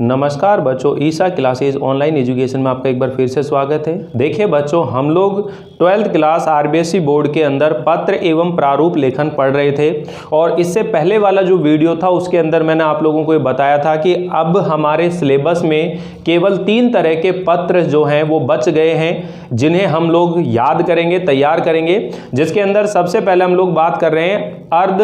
नमस्कार बच्चों, ईसा classes online education में आपका एक बार फिर से स्वागत है। देखिए बच्चों, हम लोग 12th क्लास आरबीएसई बोर्ड के अंदर पत्र एवं प्रारूप लेखन पढ़ रहे थे और इससे पहले वाला जो वीडियो था उसके अंदर मैंने आप लोगों को ये बताया था कि अब हमारे सिलेबस में केवल 3 तरह के पत्र जो हैं वो बच गए हैं जिन्हें हम लोग याद करेंगे, तैयार करेंगे। जिसके अंदर सबसे पहले हम लोग बात कर रहे हैं अर्ध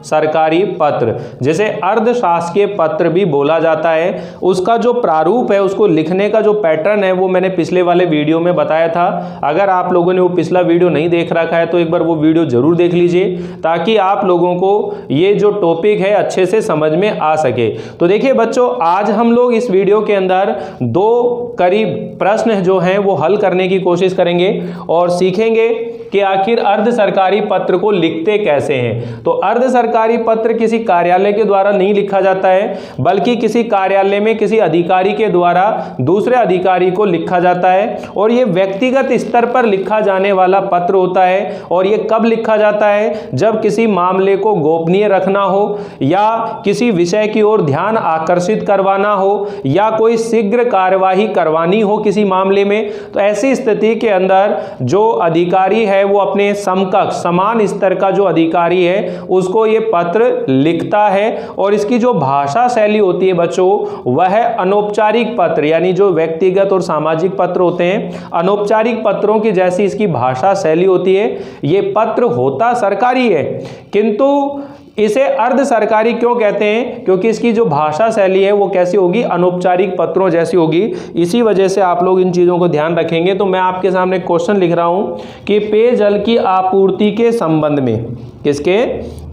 सरकारी पत्र, जिसे अर्धशासकीय पत्र भी बोला जाता है। उसका जो प्रारूप है, उसको लिखने का जो पैटर्न है वो मैंने पिछले वाले वीडियो में बताया था। अगर आप लोगों ने वो पिछला वीडियो नहीं देख रखा है तो एक बार वो वीडियो जरूर देख लीजिए ताकि आप लोगों को ये जो टॉपिक है अच्छे से समझ में आ सके। तो देखिए बच्चों, आज हम लोग इस वीडियो के अंदर 2 करीब प्रश्न जो हैं वो हल करने की कोशिश करेंगे और सीखेंगे कि आखिर अर्ध सरकारी पत्र को लिखते कैसे हैं। तो अर्ध सरकारी पत्र किसी कार्यालय के द्वारा नहीं लिखा जाता है, बल्कि किसी कार्यालय में किसी अधिकारी के द्वारा दूसरे अधिकारी को लिखा जाता है और ये व्यक्तिगत स्तर पर लिखा जाने वाला पत्र होता है। और ये कब लिखा जाता है? जब किसी मामले को गोपनीय रखना हो या किसी विषय की ओर ध्यान आकर्षित करवाना हो या कोई शीघ्र कार्यवाही करवानी हो किसी मामले में। तो ऐसी स्थिति के अंदर जो अधिकारी है वो अपने समकक्ष समान स्तर का जो अधिकारी है उसको ये पत्र लिखता है। और इसकी जो भाषा शैली होती है बच्चों, वह है अनौपचारिक पत्र, यानी जो व्यक्तिगत और सामाजिक पत्र होते हैं अनौपचारिक पत्रों की जैसी इसकी भाषा शैली होती है। ये पत्र होता सरकारी है किंतु इसे अर्ध सरकारी क्यों कहते हैं? क्योंकि इसकी जो भाषा शैली है वो कैसी होगी? अनौपचारिक पत्रों जैसी होगी। इसी वजह से आप लोग इन चीज़ों को ध्यान रखेंगे। तो मैं आपके सामने क्वेश्चन लिख रहा हूं कि पेयजल की आपूर्ति के संबंध में, किसके?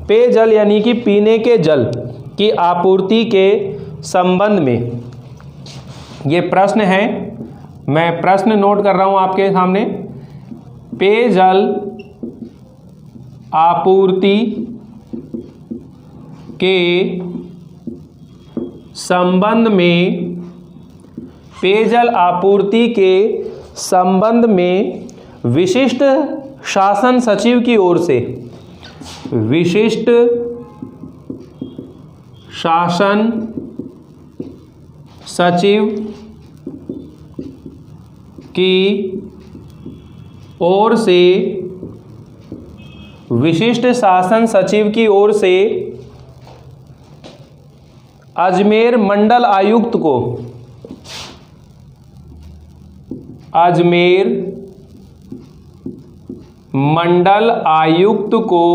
पेयजल यानी कि पीने के जल की आपूर्ति के संबंध में ये प्रश्न है। मैं प्रश्न नोट कर रहा हूं आपके सामने। पेयजल आपूर्ति के संबंध में, पेयजल आपूर्ति के संबंध में विशिष्ट शासन सचिव की ओर से, विशिष्ट शासन सचिव की ओर से, विशिष्ट शासन सचिव की ओर से अजमेर मंडल आयुक्त को, अजमेर मंडल आयुक्त को,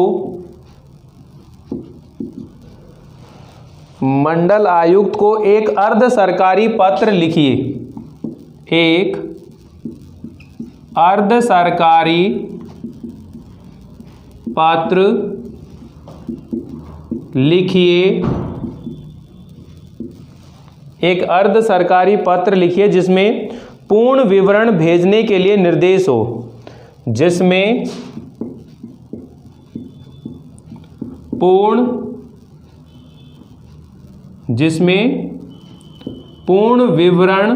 मंडल आयुक्त को एक अर्ध सरकारी पत्र लिखिए, एक अर्ध सरकारी पत्र लिखिए, एक अर्ध सरकारी पत्र लिखिए जिसमें पूर्ण विवरण भेजने के लिए निर्देश हो, जिसमें पूर्ण विवरण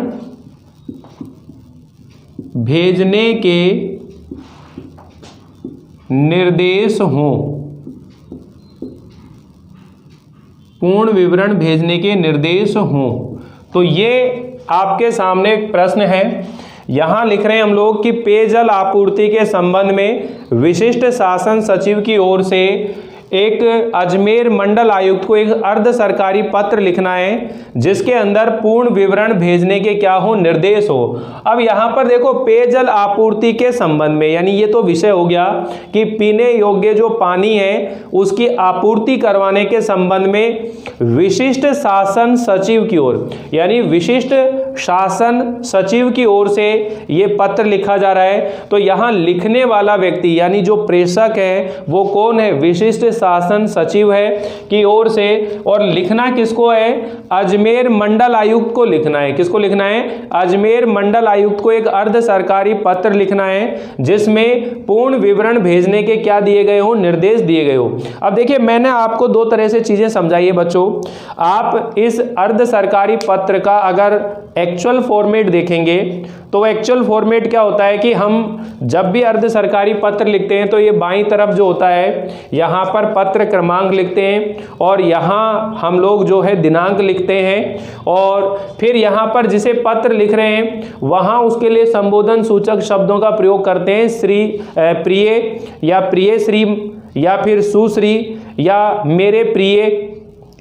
भेजने के निर्देश हों, पूर्ण विवरण भेजने के निर्देश हों। तो ये आपके सामने एक प्रश्न है। यहां लिख रहे हैं हम लोग कि पेयजल आपूर्ति के संबंध में विशिष्ट शासन सचिव की ओर से एक अजमेर मंडल आयुक्त को एक अर्ध सरकारी पत्र लिखना है जिसके अंदर पूर्ण विवरण भेजने के क्या हो? निर्देश हो। अब यहां पर देखो, पेयजल आपूर्ति के संबंध में, यानी ये तो विषय हो गया कि पीने योग्य जो पानी है उसकी आपूर्ति करवाने के संबंध में विशिष्ट शासन सचिव की ओर, यानी विशिष्ट शासन सचिव की ओर से ये पत्र लिखा जा रहा है। तो यहां लिखने वाला व्यक्ति यानी जो प्रेषक है वो कौन है? विशिष्ट शासन सचिव है की ओर से। और लिखना किसको है? अजमेर मंडल आयुक्त को लिखना है। किसको लिखना है? अजमेर मंडल आयुक्त को एक अर्ध सरकारी पत्र लिखना है जिसमें पूर्ण विवरण भेजने के क्या दिए गए हो? निर्देश दिए गए हो। अब देखिए, मैंने आपको 2 तरह से चीजें समझाई है बच्चों। आप इस अर्ध सरकारी पत्र का अगर एक्चुअल फॉर्मेट देखेंगे तो एक्चुअल फॉर्मेट क्या होता है कि हम जब भी अर्ध सरकारी पत्र लिखते हैं तो ये बाईं तरफ जो होता है यहाँ पर पत्र क्रमांक लिखते हैं और यहाँ हम लोग जो है दिनांक लिखते हैं और फिर यहाँ पर जिसे पत्र लिख रहे हैं वहाँ उसके लिए संबोधन सूचक शब्दों का प्रयोग करते हैं, श्री, प्रिय या प्रिय श्री या फिर सुश्री या मेरे प्रिय,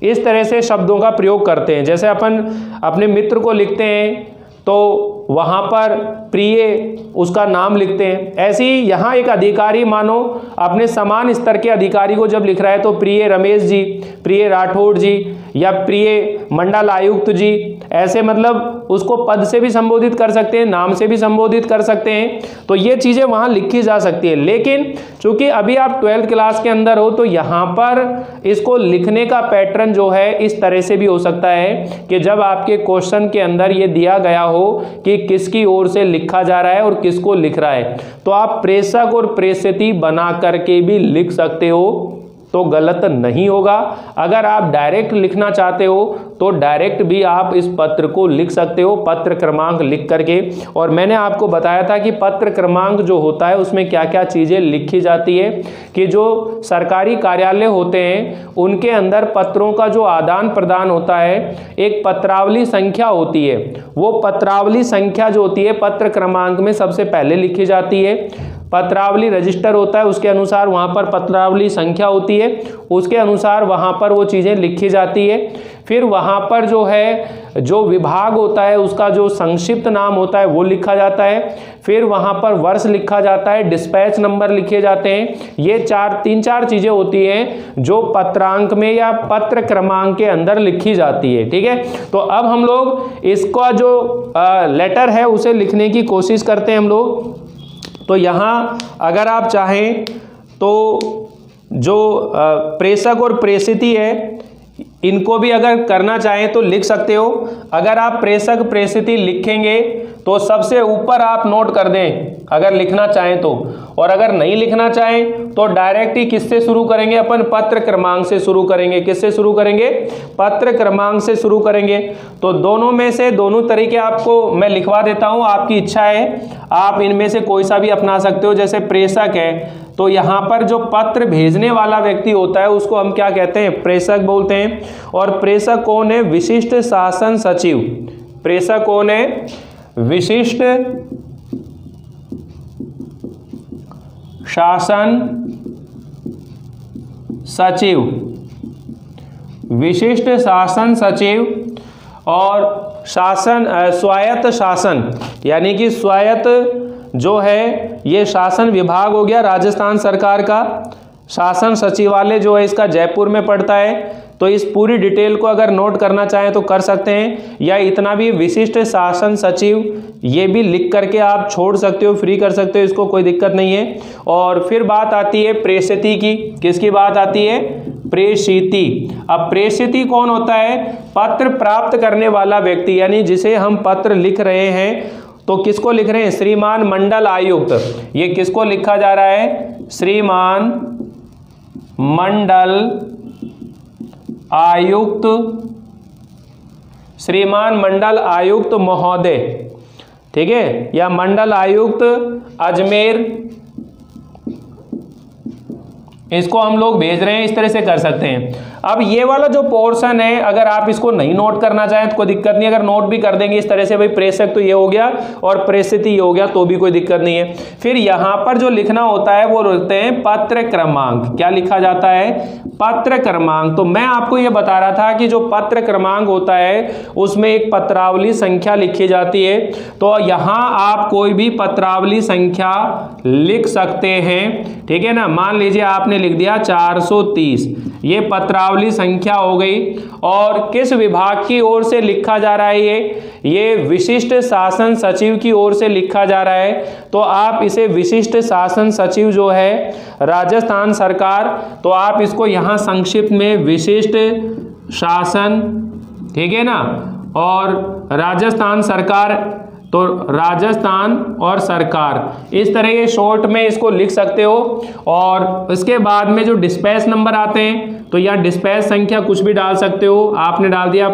इस तरह से शब्दों का प्रयोग करते हैं। जैसे अपन अपने मित्र को लिखते हैं तो वहाँ पर प्रिय उसका नाम लिखते हैं। ऐसे ही यहाँ एक अधिकारी मानो अपने समान स्तर के अधिकारी को जब लिख रहा है तो प्रिय रमेश जी, प्रिय राठौड़ जी या प्रिय मंडल आयुक्त जी, ऐसे मतलब उसको पद से भी संबोधित कर सकते हैं, नाम से भी संबोधित कर सकते हैं। तो ये चीज़ें वहाँ लिखी जा सकती है। लेकिन चूंकि अभी आप 12th क्लास के अंदर हो तो यहाँ पर इसको लिखने का पैटर्न जो है इस तरह से भी हो सकता है कि जब आपके क्वेश्चन के अंदर ये दिया गया हो कि किसकी ओर से लिखा जा रहा है और किसको लिख रहा है, तो आप प्रेषक और प्रेषित बना करके भी लिख सकते हो, तो गलत नहीं होगा। अगर आप डायरेक्ट लिखना चाहते हो तो डायरेक्ट भी आप इस पत्र को लिख सकते हो, पत्र क्रमांक लिख करके। और मैंने आपको बताया था कि पत्र क्रमांक जो होता है उसमें क्या क्या चीज़ें लिखी जाती है कि जो सरकारी कार्यालय होते हैं उनके अंदर पत्रों का जो आदान प्रदान होता है, एक पत्रावली संख्या होती है, वो पत्रावली संख्या जो होती है पत्र क्रमांक में सबसे पहले लिखी जाती है। पत्रावली रजिस्टर होता है, उसके अनुसार वहाँ पर पत्रावली संख्या होती है, उसके अनुसार वहाँ पर वो चीज़ें लिखी जाती है। फिर वहाँ पर जो है जो विभाग होता है उसका जो संक्षिप्त नाम होता है वो लिखा जाता है। फिर वहाँ पर वर्ष लिखा जाता है, डिस्पैच नंबर लिखे जाते हैं। ये तीन चार चीज़ें होती हैं जो पत्रांक में या पत्र क्रमांक के अंदर लिखी जाती है। ठीक है, तो अब हम लोग इसका जो लेटर है उसे लिखने की कोशिश करते हैं हम लोग। तो यहाँ अगर आप चाहें तो जो प्रेषक और प्रेषिती है इनको भी अगर करना चाहें तो लिख सकते हो। अगर आप प्रेषक प्रेषिती लिखेंगे तो सबसे ऊपर आप नोट कर दें अगर लिखना चाहें तो, और अगर नहीं लिखना चाहें तो डायरेक्ट ही किससे शुरू करेंगे, अपन पत्र क्रमांक से शुरू करेंगे। किससे शुरू करेंगे, पत्र क्रमांक से शुरू करेंगे। तो दोनों में से दोनों तरीके आपको मैं लिखवा देता हूं, आपकी इच्छा है आप इनमें से कोई सा भी अपना सकते हो। जैसे प्रेषक है तो यहाँ पर जो पत्र भेजने वाला व्यक्ति होता है उसको हम क्या कहते हैं, प्रेषक बोलते हैं। और प्रेषक कौन है, विशिष्ट शासन सचिव। प्रेषक कौन है, विशिष्ट शासन सचिव, विशिष्ट शासन सचिव। और शासन स्वायत्त शासन, यानी कि स्वायत्त जो है ये शासन विभाग हो गया राजस्थान सरकार का। शासन सचिवालय जो है इसका जयपुर में पड़ता है। तो इस पूरी डिटेल को अगर नोट करना चाहें तो कर सकते हैं, या इतना भी विशिष्ट शासन सचिव ये भी लिख करके आप छोड़ सकते हो, फ्री कर सकते हो, इसको कोई दिक्कत नहीं है। और फिर बात आती है प्रेषिती की। किसकी बात आती है, प्रेषिती। अब प्रेषिती कौन होता है, पत्र प्राप्त करने वाला व्यक्ति, यानी जिसे हम पत्र लिख रहे हैं तो किसको लिख रहे हैं, श्रीमान मंडल आयुक्त। ये किसको लिखा जा रहा है, श्रीमान मंडल आयुक्त, श्रीमान मंडल आयुक्त महोदय। ठीक है, या मंडल आयुक्त अजमेर, इसको हम लोग भेज रहे हैं, इस तरह से कर सकते हैं। अब ये वाला जो पोर्शन है अगर आप इसको नहीं नोट करना चाहें तो कोई दिक्कत नहीं। अगर नोट भी कर देंगे इस तरह से, भाई प्रेषक तो ये हो गया और प्रेषिती ये हो गया, तो भी कोई दिक्कत नहीं है। फिर यहाँ पर जो लिखना होता है वो लिखते हैं पत्र क्रमांक। क्या लिखा जाता है, पत्र क्रमांक। तो मैं आपको ये बता रहा था कि जो पत्र क्रमांक होता है उसमें एक पत्रावली संख्या लिखी जाती है। तो यहाँ आप कोई भी पत्रावली संख्या लिख सकते हैं। ठीक है ना, मान लीजिए आपने लिख दिया 430, ये पत्रावली संख्या हो गई। और किस विभाग की ओर से लिखा जा रहा है, ये विशिष्ट शासन सचिव की ओर से लिखा जा रहा है। तो आप इसे विशिष्ट शासन सचिव जो है राजस्थान सरकार, तो आप इसको यहाँ संक्षिप्त में विशिष्ट शासन, ठीक है ना, और राजस्थान सरकार, तो राजस्थान और सरकार, इस तरह ये शॉर्ट में इसको लिख सकते हो। और इसके बाद में जो डिस्पैच नंबर आते हैं तो यहाँ डिस्पैच संख्या कुछ भी डाल सकते हो। आपने डाल दिया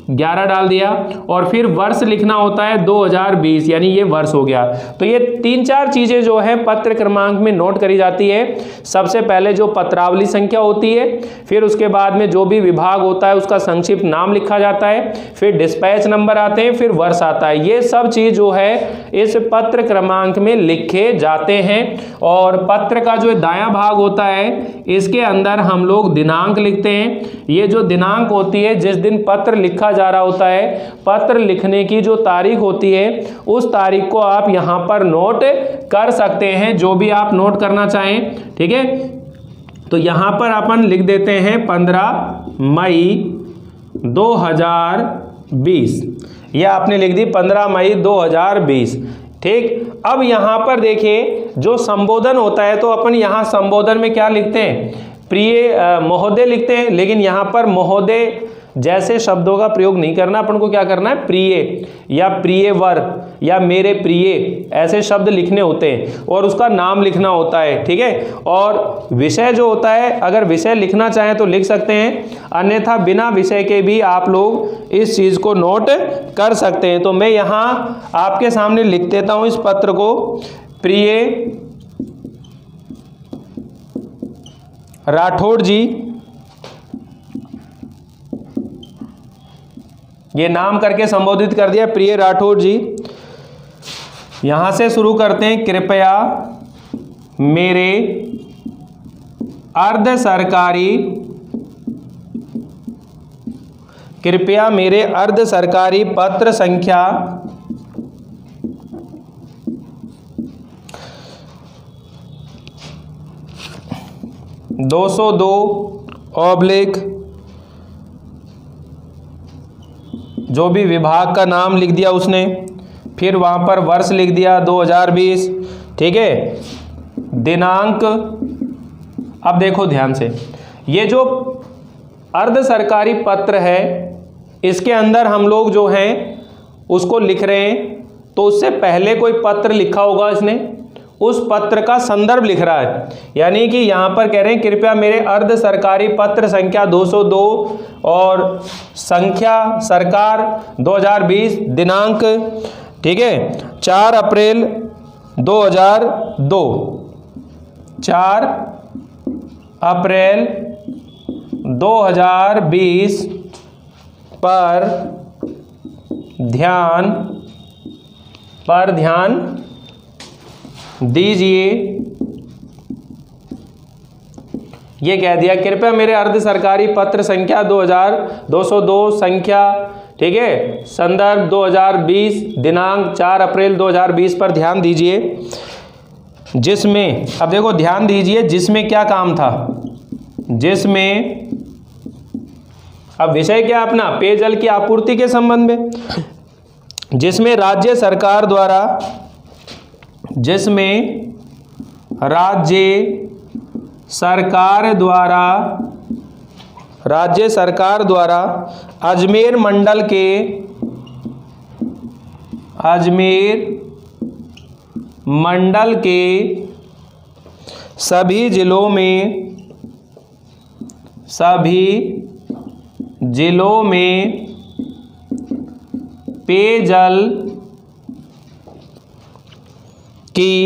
11 डाल दिया, और फिर वर्ष लिखना होता है 2020, यानी ये वर्ष हो गया। तो ये 3-4 चीज़ें जो है पत्र क्रमांक में नोट करी जाती है। सबसे पहले जो पत्रावली संख्या होती है, फिर उसके बाद में जो भी विभाग होता है उसका संक्षिप्त नाम लिखा जाता है, फिर डिस्पैच नंबर आते हैं, फिर वर्ष आता है। ये सब चीज़ जो है इस पत्र क्रमांक में लिखे जाते हैं। और पत्र का जो दायां भाग होता है इसके अंदर हम लोग दिनांक लिखते हैं। ये जो दिनांक होती है, जिस दिन पत्र लिखा जा रहा होता है, पत्र लिखने की जो तारीख होती है उस तारीख को आप यहाँ पर नोट कर सकते हैं, जो भी आप नोट करना चाहें। ठीक है, तो यहाँ पर अपन लिख देते हैं 15 मई 2020। यह आपने लिख दी 15 मई 2020। ठीक, अब यहाँ पर देखिए जो संबोधन होता है, तो अपन यहाँ संबोधन में क्या लिखते हैं, प्रिय महोदय लिखते हैं, लेकिन यहाँ पर महोदय जैसे शब्दों का प्रयोग नहीं करना, अपन को क्या करना है, प्रिय या प्रियवर या मेरे प्रिय, ऐसे शब्द लिखने होते हैं और उसका नाम लिखना होता है। ठीक है, और विषय जो होता है, अगर विषय लिखना चाहें तो लिख सकते हैं, अन्यथा बिना विषय के भी आप लोग इस चीज़ को नोट कर सकते हैं। तो मैं यहाँ आपके सामने लिख देता हूँ इस पत्र को, प्रिय राठौड़ जी, ये नाम करके संबोधित कर दिया, प्रिय राठौड़ जी। यहां से शुरू करते हैं, कृपया मेरे अर्ध सरकारी पत्र संख्या 202/, जो भी विभाग का नाम लिख दिया उसने, फिर वहाँ पर वर्ष लिख दिया 2020। ठीक है, दिनांक। अब देखो ध्यान से, ये जो अर्ध सरकारी पत्र है इसके अंदर हम लोग जो हैं उसको लिख रहे हैं, तो उससे पहले कोई पत्र लिखा होगा इसने, उस पत्र का संदर्भ लिख रहा है। यानी कि यहाँ पर कह रहे हैं कृपया मेरे अर्ध सरकारी पत्र संख्या 202 और संख्या सरकार 2020, दिनांक। ठीक है, 4 अप्रैल 2002, 4 अप्रैल 2020 पर ध्यान दीजिए। ये कह दिया कृपया मेरे अर्ध सरकारी पत्र संख्या 202 संख्या, ठीक है, संदर्भ 2020, दिनांक 4 अप्रैल 2020 पर ध्यान दीजिए। जिसमें, अब देखो ध्यान दीजिए, जिसमें क्या काम था, जिसमें, अब विषय क्या अपना, पेयजल की आपूर्ति के संबंध में, जिसमें राज्य सरकार द्वारा अजमेर मंडल के सभी जिलों में पेयजल की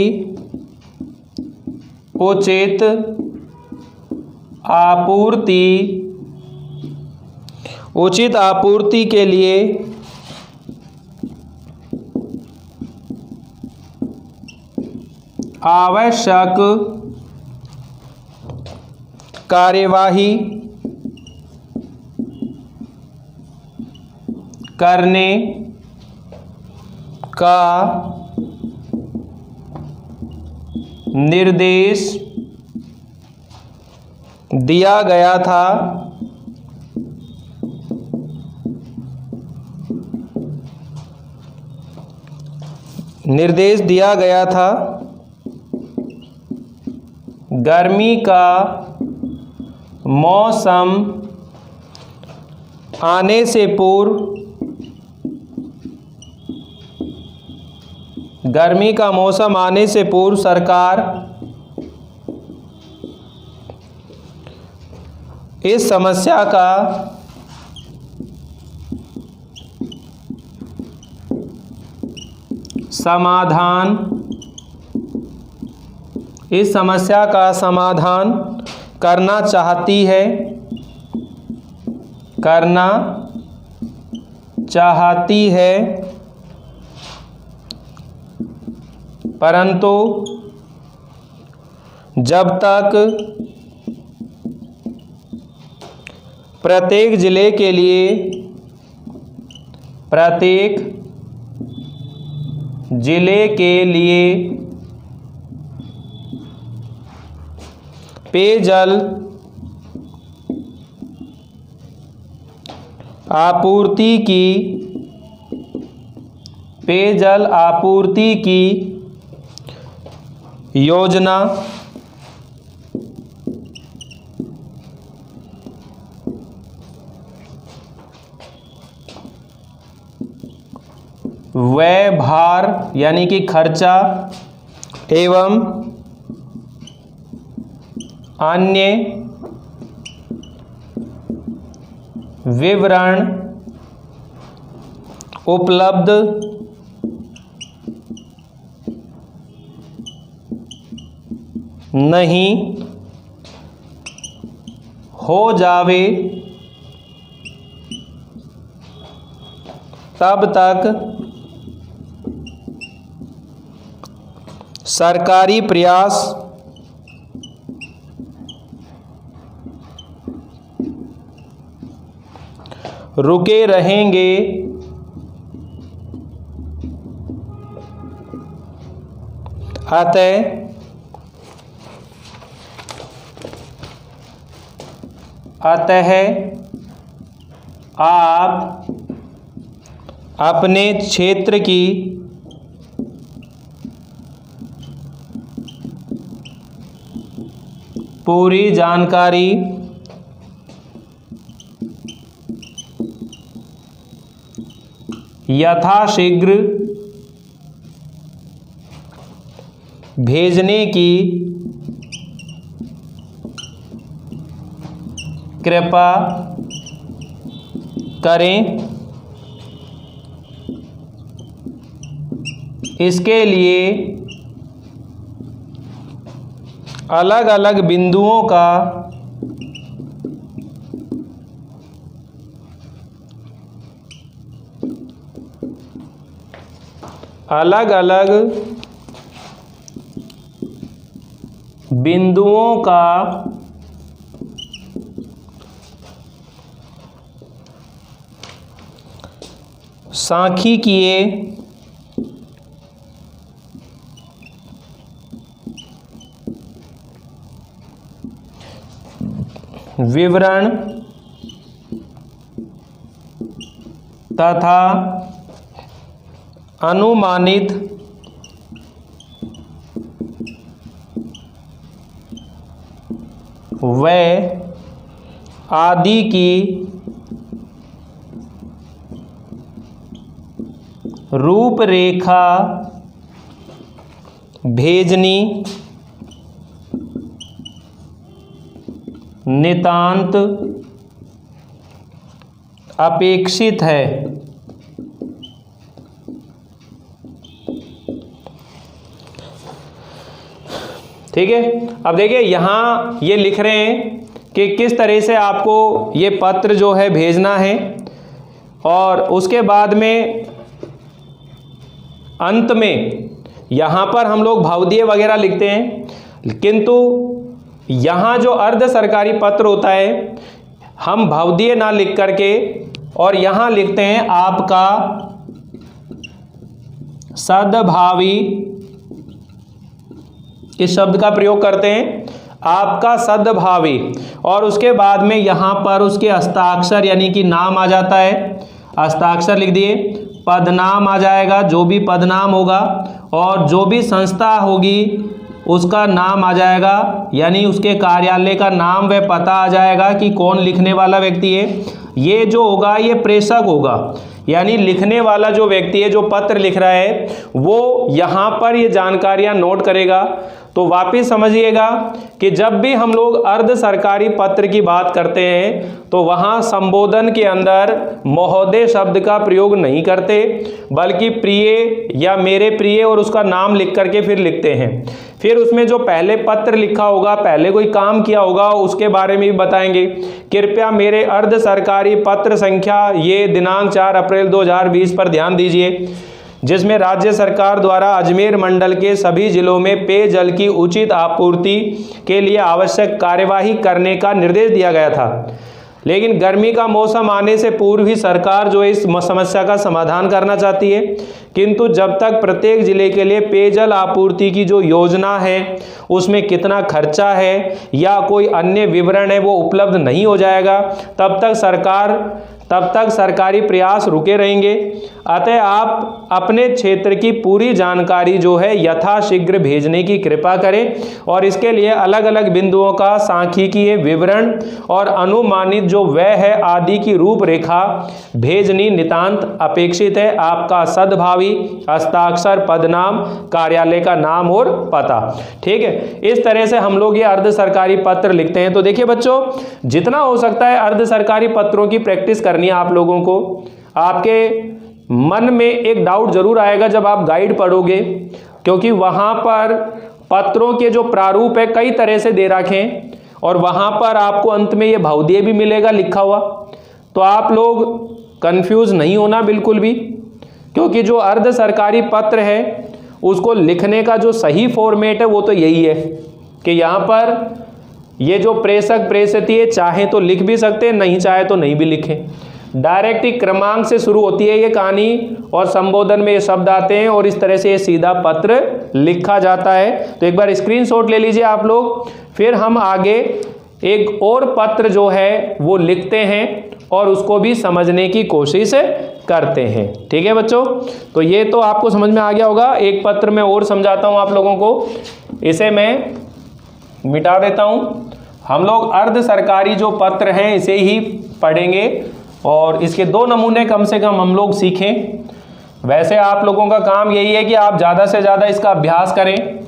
उचित आपूर्ति के लिए आवश्यक कार्यवाही करने का निर्देश दिया गया था। गर्मी का मौसम आने से पूर्व सरकार इस समस्या का समाधान, इस समस्या का समाधान करना चाहती है, करना चाहती है, परंतु जब तक प्रत्येक जिले के लिए, प्रत्येक जिले के लिए पेयजल आपूर्ति की, पेयजल आपूर्ति की योजना व्यय भार यानी कि खर्चा एवं अन्य विवरण उपलब्ध नहीं हो जावे तब तक सरकारी प्रयास रुके रहेंगे, अतः आप अपने क्षेत्र की पूरी जानकारी यथाशीघ्र भेजने की कृपा करें। इसके लिए अलग अलग बिंदुओं का अलग अलग बिंदुओं का सांख्यिकीय विवरण तथा अनुमानित व्यय आदि की रूपरेखा भेजनी नितांत अपेक्षित है। ठीक है, अब देखिए यहाँ ये लिख रहे हैं कि किस तरह से आपको ये पत्र जो है भेजना है, और उसके बाद में अंत में यहाँ पर हम लोग भवदीय वगैरह लिखते हैं, किंतु यहाँ जो अर्ध सरकारी पत्र होता है हम भवदीय ना लिख करके और यहाँ लिखते हैं आपका सद्भावी, इस शब्द का प्रयोग करते हैं, आपका सद्भावी, और उसके बाद में यहाँ पर उसके हस्ताक्षर यानी कि नाम आ जाता है, हस्ताक्षर लिख दिए, पदनाम आ जाएगा, जो भी पदनाम होगा, और जो भी संस्था होगी उसका नाम आ जाएगा, यानी उसके कार्यालय का नाम व पता आ जाएगा कि कौन लिखने वाला व्यक्ति है। ये जो होगा ये प्रेषक होगा, यानी लिखने वाला जो व्यक्ति है, जो पत्र लिख रहा है, वो यहाँ पर ये जानकारियाँ नोट करेगा। तो वापिस समझिएगा कि जब भी हम लोग अर्ध सरकारी पत्र की बात करते हैं तो वहाँ संबोधन के अंदर महोदय शब्द का प्रयोग नहीं करते, बल्कि प्रिय या मेरे प्रिय और उसका नाम लिख करके फिर लिखते हैं। फिर उसमें जो पहले पत्र लिखा होगा, पहले कोई काम किया होगा, उसके बारे में भी बताएंगे। कृपया मेरे अर्ध सरकारी पत्र संख्या ये दिनांक 4 अप्रैल 2020 पर ध्यान दीजिए, जिसमें राज्य सरकार द्वारा अजमेर मंडल के सभी जिलों में पेयजल की उचित आपूर्ति के लिए आवश्यक कार्यवाही करने का निर्देश दिया गया था। लेकिन गर्मी का मौसम आने से पूर्व ही सरकार जो इस समस्या का समाधान करना चाहती है, किंतु जब तक प्रत्येक जिले के लिए पेयजल आपूर्ति की जो योजना है उसमें कितना खर्चा है या कोई अन्य विवरण है वो उपलब्ध नहीं हो जाएगा, तब तक सरकारी प्रयास रुके रहेंगे। अतः आप अपने क्षेत्र की पूरी जानकारी जो है यथाशीघ्र भेजने की कृपा करें और इसके लिए अलग अलग बिंदुओं का सांख्यिकीय विवरण और अनुमानित जो व्यय है आदि की रूपरेखा भेजनी नितांत अपेक्षित है। आपका सद्भावी, हस्ताक्षर, पदनाम, कार्यालय का नाम और पता। ठीक है, इस तरह से हम लोग ये अर्ध सरकारी पत्र लिखते हैं। तो देखिए बच्चों, जितना हो सकता है अर्ध सरकारी पत्रों की प्रैक्टिस करनी है आप लोगों को। आपके मन में एक डाउट जरूर आएगा जब आप गाइड पढ़ोगे, क्योंकि वहाँ पर पत्रों के जो प्रारूप है कई तरह से दे रखे हैं और वहाँ पर आपको अंत में ये भवदीय भी मिलेगा लिखा हुआ। तो आप लोग कंफ्यूज नहीं होना बिल्कुल भी, क्योंकि जो अर्ध सरकारी पत्र है उसको लिखने का जो सही फॉर्मेट है वो तो यही है कि यहाँ पर ये जो प्रेषक प्रेषित है चाहे तो लिख भी सकते हैं, नहीं चाहे तो नहीं भी लिखें। डायरेक्ट ही क्रमांक से शुरू होती है ये कहानी और संबोधन में ये शब्द आते हैं और इस तरह से ये सीधा पत्र लिखा जाता है। तो एक बार स्क्रीनशॉट ले लीजिए आप लोग। फिर हम आगे एक और पत्र जो है वो लिखते हैं और उसको भी समझने की कोशिश करते हैं। ठीक है बच्चों, तो ये तो आपको समझ में आ गया होगा। एक पत्र मैं और समझाता हूँ आप लोगों को, इसे मैं मिटा देता हूँ। हम लोग अर्ध सरकारी जो पत्र हैं इसे ही पढ़ेंगे और इसके 2 नमूने कम से कम हम लोग सीखें। वैसे आप लोगों का काम यही है कि आप ज़्यादा से ज़्यादा इसका अभ्यास करें।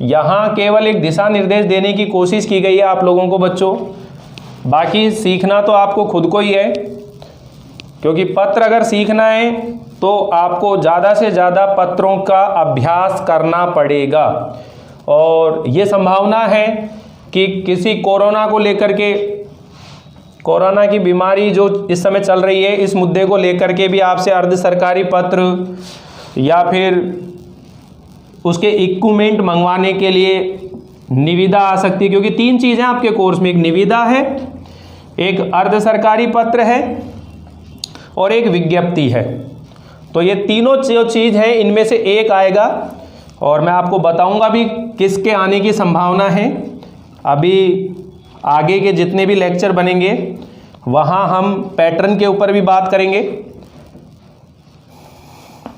यहाँ केवल एक दिशा निर्देश देने की कोशिश की गई है आप लोगों को बच्चों, बाकी सीखना तो आपको खुद को ही है, क्योंकि पत्र अगर सीखना है तो आपको ज़्यादा से ज़्यादा पत्रों का अभ्यास करना पड़ेगा। और ये संभावना है कि किसी कोरोना को लेकर के, कोरोना की बीमारी जो इस समय चल रही है, इस मुद्दे को लेकर के भी आपसे अर्ध सरकारी पत्र या फिर उसके इक्विपमेंट मंगवाने के लिए निविदा आ सकती है, क्योंकि 3 चीज़ें आपके कोर्स में, एक निविदा है, एक अर्ध सरकारी पत्र है और एक विज्ञप्ति है। तो ये तीनों जो चीज़ है इनमें से एक आएगा और मैं आपको बताऊंगा भी किसके आने की संभावना है। अभी आगे के जितने भी लेक्चर बनेंगे वहाँ हम पैटर्न के ऊपर भी बात करेंगे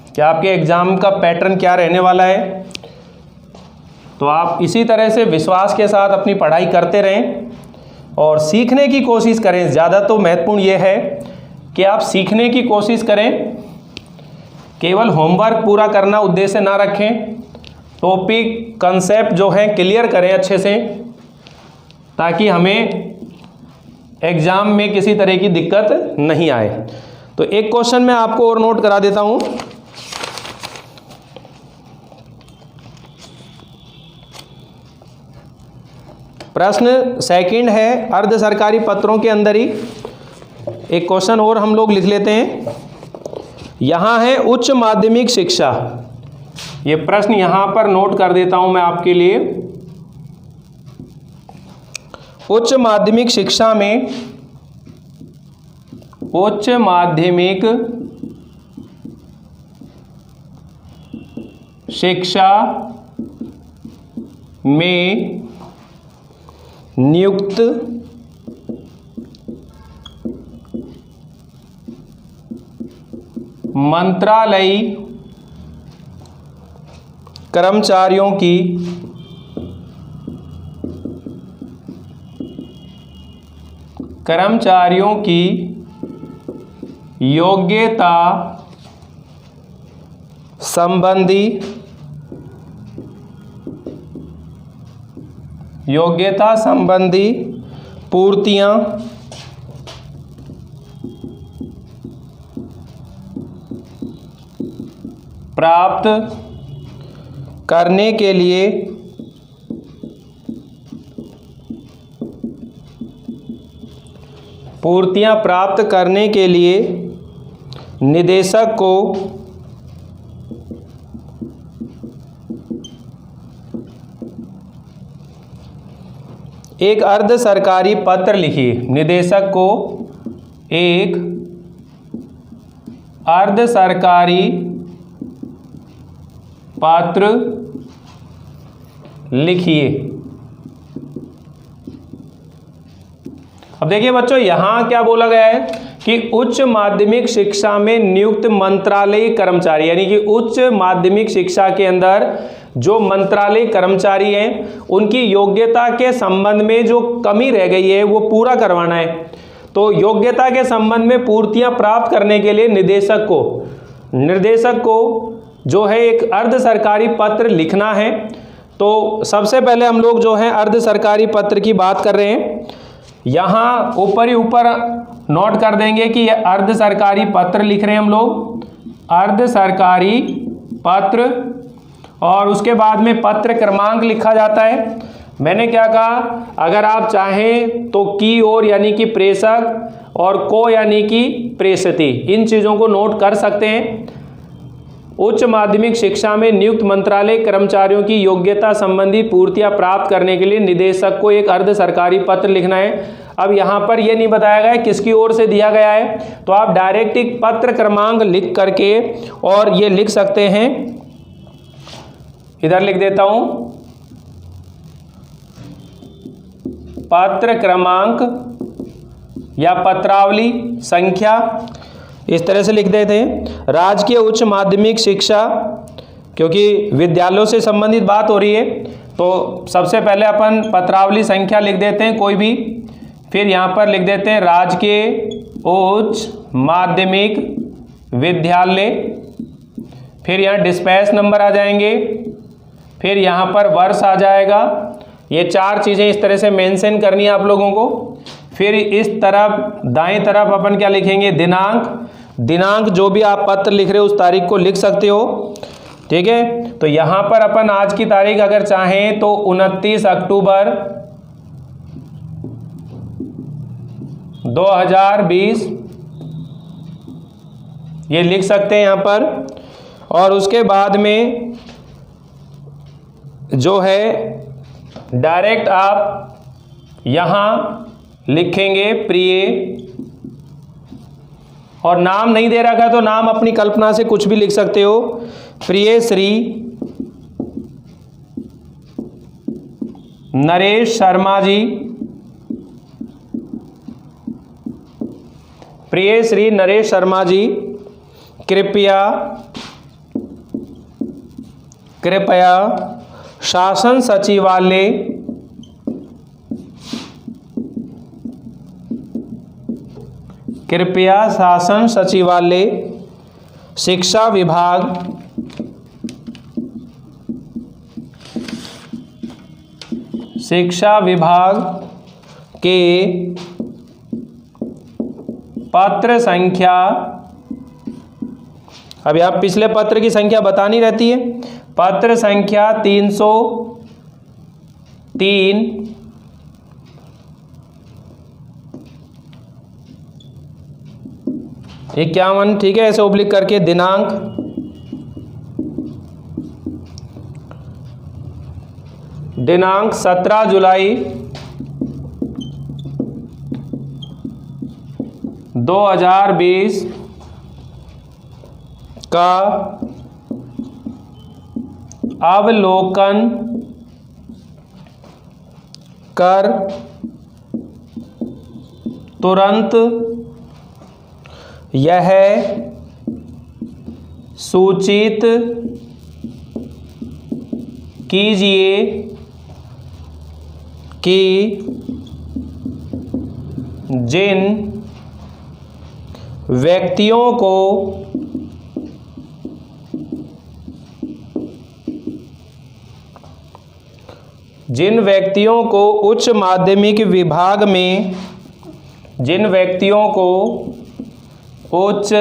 कि आपके एग्ज़ाम का पैटर्न क्या रहने वाला है। तो आप इसी तरह से विश्वास के साथ अपनी पढ़ाई करते रहें और सीखने की कोशिश करें। ज़्यादा तो महत्वपूर्ण ये है कि आप सीखने की कोशिश करें, केवल होमवर्क पूरा करना उद्देश्य ना रखें। टॉपिक कंसेप्ट जो है क्लियर करें अच्छे से, ताकि हमें एग्ज़ाम में किसी तरह की दिक्कत नहीं आए। तो एक क्वेश्चन मैं आपको और नोट करा देता हूँ। प्रश्न सेकंड है अर्ध सरकारी पत्रों के अंदर ही एक क्वेश्चन और हम लोग लिख लेते हैं। यहाँ है उच्च माध्यमिक शिक्षा। ये प्रश्न यहाँ पर नोट कर देता हूँ मैं आपके लिए। उच्च माध्यमिक शिक्षा में, उच्च माध्यमिक शिक्षा में नियुक्त मंत्रालयी कर्मचारियों की योग्यता संबंधी पूर्तियां प्राप्त करने के लिए निदेशक को एक अर्ध सरकारी पत्र लिखिए। निदेशक को एक अर्ध सरकारी पत्र लिखिए। अब देखिए बच्चों, यहां क्या बोला गया है कि उच्च माध्यमिक शिक्षा में नियुक्त मंत्रालयीय कर्मचारी, यानी कि उच्च माध्यमिक शिक्षा के अंदर जो मंत्रालय कर्मचारी हैं उनकी योग्यता के संबंध में जो कमी रह गई है वो पूरा करवाना है। तो योग्यता के संबंध में पूर्तियां प्राप्त करने के लिए निर्देशक को जो है एक अर्ध सरकारी पत्र लिखना है। तो सबसे पहले हम लोग जो है अर्ध सरकारी पत्र की बात कर रहे हैं। यहाँ ऊपर ही ऊपर नोट कर देंगे कि यह अर्ध सरकारी पत्र लिख रहे हैं हम लोग, अर्ध सरकारी पत्र, और उसके बाद में पत्र क्रमांक लिखा जाता है। मैंने क्या कहा, अगर आप चाहें तो की ओर यानी कि प्रेषक और को यानी कि प्रेषिती, इन चीज़ों को नोट कर सकते हैं। उच्च माध्यमिक शिक्षा में नियुक्त मंत्रालय कर्मचारियों की योग्यता संबंधी पूर्तियां प्राप्त करने के लिए निदेशक को एक अर्ध सरकारी पत्र लिखना है। अब यहाँ पर यह नहीं बताया गया है किसकी ओर से दिया गया है, तो आप डायरेक्ट एक पत्र क्रमांक लिख करके और ये लिख सकते हैं। इधर लिख देता हूं, पत्र क्रमांक या पत्रावली संख्या, इस तरह से लिख देते हैं। राजकीय उच्च माध्यमिक शिक्षा, क्योंकि विद्यालयों से संबंधित बात हो रही है तो सबसे पहले अपन पत्रावली संख्या लिख देते हैं कोई भी, फिर यहाँ पर लिख देते हैं राजकीय उच्च माध्यमिक विद्यालय, फिर यहाँ डिस्पैच नंबर आ जाएंगे, फिर यहाँ पर वर्ष आ जाएगा। ये चार चीज़ें इस तरह से मेंशन करनी है आप लोगों को। फिर इस तरफ दाएं तरफ अपन क्या लिखेंगे, दिनांक जो भी आप पत्र लिख रहे हो उस तारीख को लिख सकते हो, ठीक है। तो यहाँ पर अपन आज की तारीख अगर चाहें तो 29 अक्टूबर 2020 ये लिख सकते हैं यहाँ पर। और उसके बाद में जो है डायरेक्ट आप यहाँ लिखेंगे प्रिय, और नाम नहीं दे रखा तो नाम अपनी कल्पना से कुछ भी लिख सकते हो। प्रिय श्री नरेश शर्मा जी, प्रिय श्री नरेश शर्मा जी, कृपया शासन सचिवालय शिक्षा विभाग के पत्र संख्या, अभी आप पिछले पत्र की संख्या बतानी रहती है, पत्र संख्या 303 51, ठीक है, ऐसे ओब्लिक करके दिनांक 17 जुलाई 2020 का अवलोकन कर तुरंत यह सूचित कीजिए कि जिन व्यक्तियों को जिन व्यक्तियों को उच्च माध्यमिक विभाग में जिन व्यक्तियों को उच्च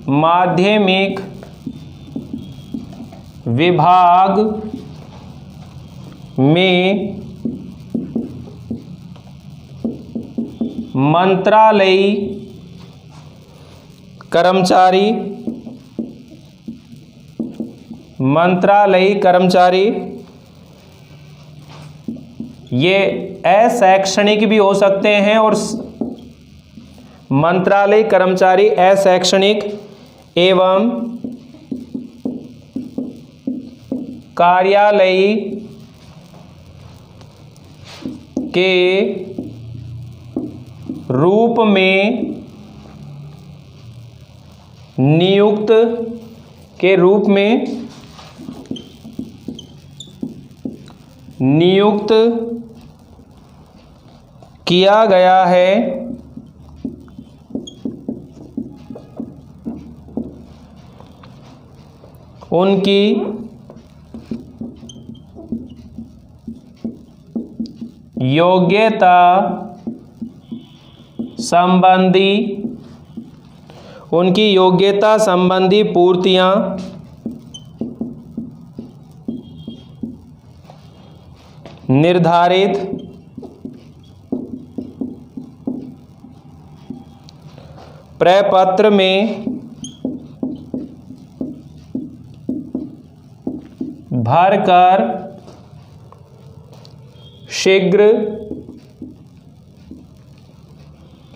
माध्यमिक विभाग में मंत्रालयी कर्मचारी ये अशैक्षणिक भी हो सकते हैं और मंत्रालय कर्मचारी अशैक्षणिक एवं कार्यालयी के रूप में नियुक्त किया गया है। उनकी योग्यता संबंधी पूर्तियां निर्धारित प्रपत्र में भरकर शीघ्र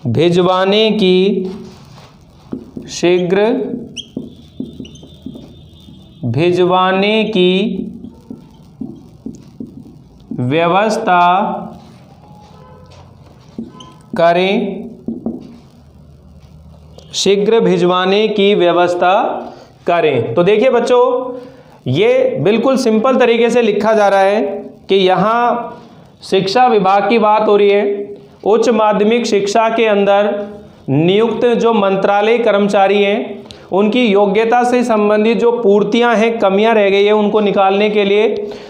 भिजवाने की व्यवस्था करें। शीघ्र भिजवाने की व्यवस्था करें। तो देखिए बच्चों, ये बिल्कुल सिंपल तरीके से लिखा जा रहा है कि यहाँ शिक्षा विभाग की बात हो रही है। उच्च माध्यमिक शिक्षा के अंदर नियुक्त जो मंत्रालय कर्मचारी हैं, उनकी योग्यता से संबंधित जो पूर्तियां हैं, कमियां रह गई है, उनको निकालने के लिए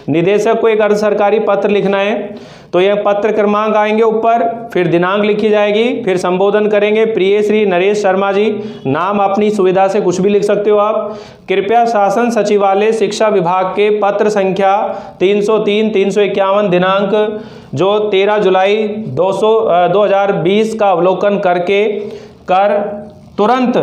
निदेशक को एक अर्ध सरकारी पत्र लिखना है। तो यह पत्र क्रमांक आएंगे ऊपर, फिर दिनांक लिखी जाएगी, फिर संबोधन करेंगे। प्रिय श्री नरेश शर्मा जी, नाम अपनी सुविधा से कुछ भी लिख सकते हो आप। कृपया शासन सचिवालय शिक्षा विभाग के पत्र संख्या 303-351 दिनांक जो 13 जुलाई 2020 का अवलोकन कर तुरंत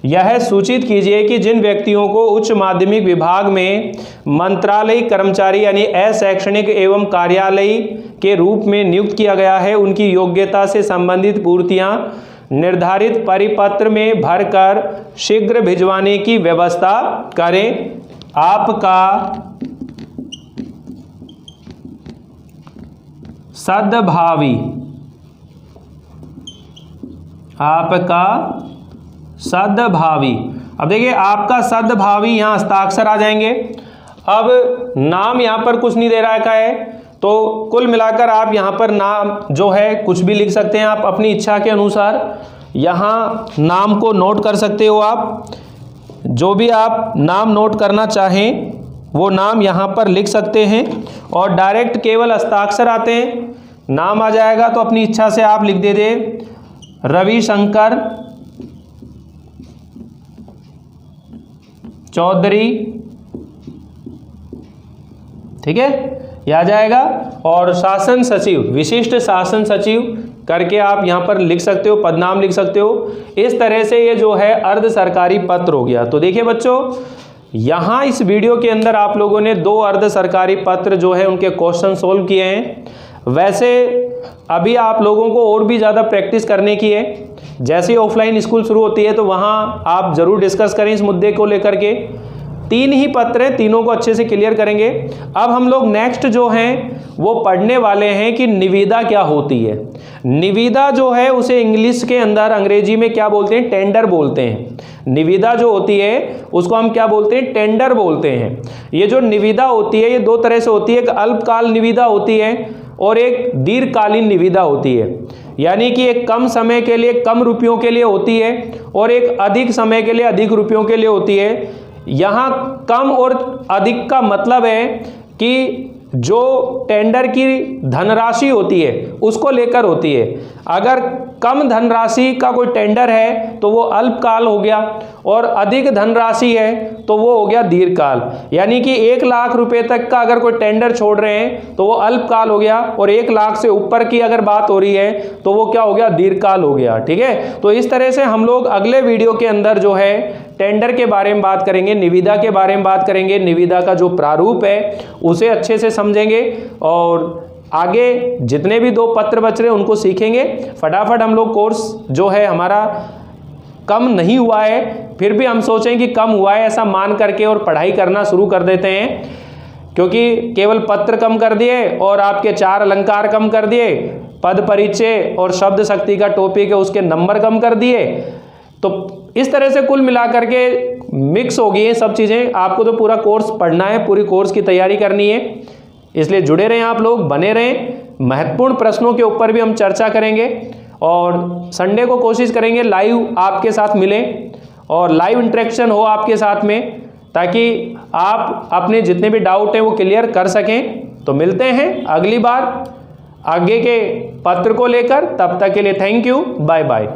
यह सूचित कीजिए कि जिन व्यक्तियों को उच्च माध्यमिक विभाग में मंत्रालयी कर्मचारी यानी अशैक्षणिक एवं कार्यालयी के रूप में नियुक्त किया गया है, उनकी योग्यता से संबंधित पूर्तियां निर्धारित परिपत्र में भरकर शीघ्र भिजवाने की व्यवस्था करें। आपका सद्भावी। अब देखिए, आपका सद्भावी यहाँ हस्ताक्षर आ जाएंगे। अब नाम यहाँ पर कुछ नहीं दे रखा है, तो कुल मिलाकर आप यहाँ पर नाम जो है कुछ भी लिख सकते हैं। आप अपनी इच्छा के अनुसार यहाँ नाम को नोट कर सकते हो। आप जो भी आप नाम नोट करना चाहें वो नाम यहाँ पर लिख सकते हैं और डायरेक्ट केवल हस्ताक्षर आते हैं, नाम आ जाएगा तो अपनी इच्छा से आप लिख दे रविशंकर चौधरी, ठीक है, यह आ जाएगा। और शासन सचिव, विशिष्ट शासन सचिव करके आप यहाँ पर लिख सकते हो, पदनाम लिख सकते हो। इस तरह से ये जो है अर्ध सरकारी पत्र हो गया। तो देखिए बच्चों, यहाँ इस वीडियो के अंदर आप लोगों ने 2 अर्ध सरकारी पत्र जो है उनके क्वेश्चन सोल्व किए हैं। वैसे अभी आप लोगों को और भी ज़्यादा प्रैक्टिस करने की है। जैसे ही ऑफलाइन स्कूल शुरू होती है तो वहाँ आप ज़रूर डिस्कस करें इस मुद्दे को लेकर के। 3 ही पत्र हैं, तीनों को अच्छे से क्लियर करेंगे। अब हम लोग नेक्स्ट जो हैं वो पढ़ने वाले हैं कि निविदा क्या होती है। निविदा जो है उसे इंग्लिश के अंदर अंग्रेजी में क्या बोलते हैं, टेंडर बोलते हैं। निविदा जो होती है उसको हम क्या बोलते हैं, टेंडर बोलते हैं। ये जो निविदा होती है ये 2 तरह से होती है, एक अल्पकाल निविदा होती है और एक दीर्घकालीन निविदा होती है। यानी कि एक कम समय के लिए कम रुपयों के लिए होती है और एक अधिक समय के लिए अधिक रुपयों के लिए होती है। यहाँ कम और अधिक का मतलब है कि जो टेंडर की धनराशि होती है उसको लेकर होती है। अगर कम धनराशि का कोई टेंडर है तो वो अल्पकाल हो गया और अधिक धनराशि है तो वो हो गया दीर्घकाल। यानी कि 1 लाख रुपए तक का अगर कोई टेंडर छोड़ रहे हैं तो वो अल्पकाल हो गया और 1 लाख से ऊपर की अगर बात हो रही है तो वो क्या हो गया, दीर्घकाल हो गया। ठीक है, तो इस तरह से हम लोग अगले वीडियो के अंदर जो है टेंडर के बारे में बात करेंगे, निविदा के बारे में बात करेंगे, निविदा का जो प्रारूप है उसे अच्छे से समझेंगे और आगे जितने भी 2 पत्र बच रहे हैं उनको सीखेंगे। फटाफट हम लोग कोर्स जो है हमारा कम नहीं हुआ है, फिर भी हम सोचें कि कम हुआ है ऐसा मान करके और पढ़ाई करना शुरू कर देते हैं, क्योंकि केवल पत्र कम कर दिए और आपके 4 अलंकार कम कर दिए, पद परिचय और शब्द शक्ति का टॉपिक है उसके नंबर कम कर दिए, तो इस तरह से कुल मिलाकर के मिक्स हो गई हैं सब चीज़ें। आपको तो पूरा कोर्स पढ़ना है, पूरी कोर्स की तैयारी करनी है, इसलिए जुड़े रहें आप लोग, बने रहें। महत्वपूर्ण प्रश्नों के ऊपर भी हम चर्चा करेंगे और संडे को कोशिश करेंगे लाइव आपके साथ मिलें और लाइव इंटरेक्शन हो आपके साथ में, ताकि आप अपने जितने भी डाउट हैं वो क्लियर कर सकें। तो मिलते हैं अगली बार आगे के पत्र को लेकर, तब तक के लिए थैंक यू, बाय बाय।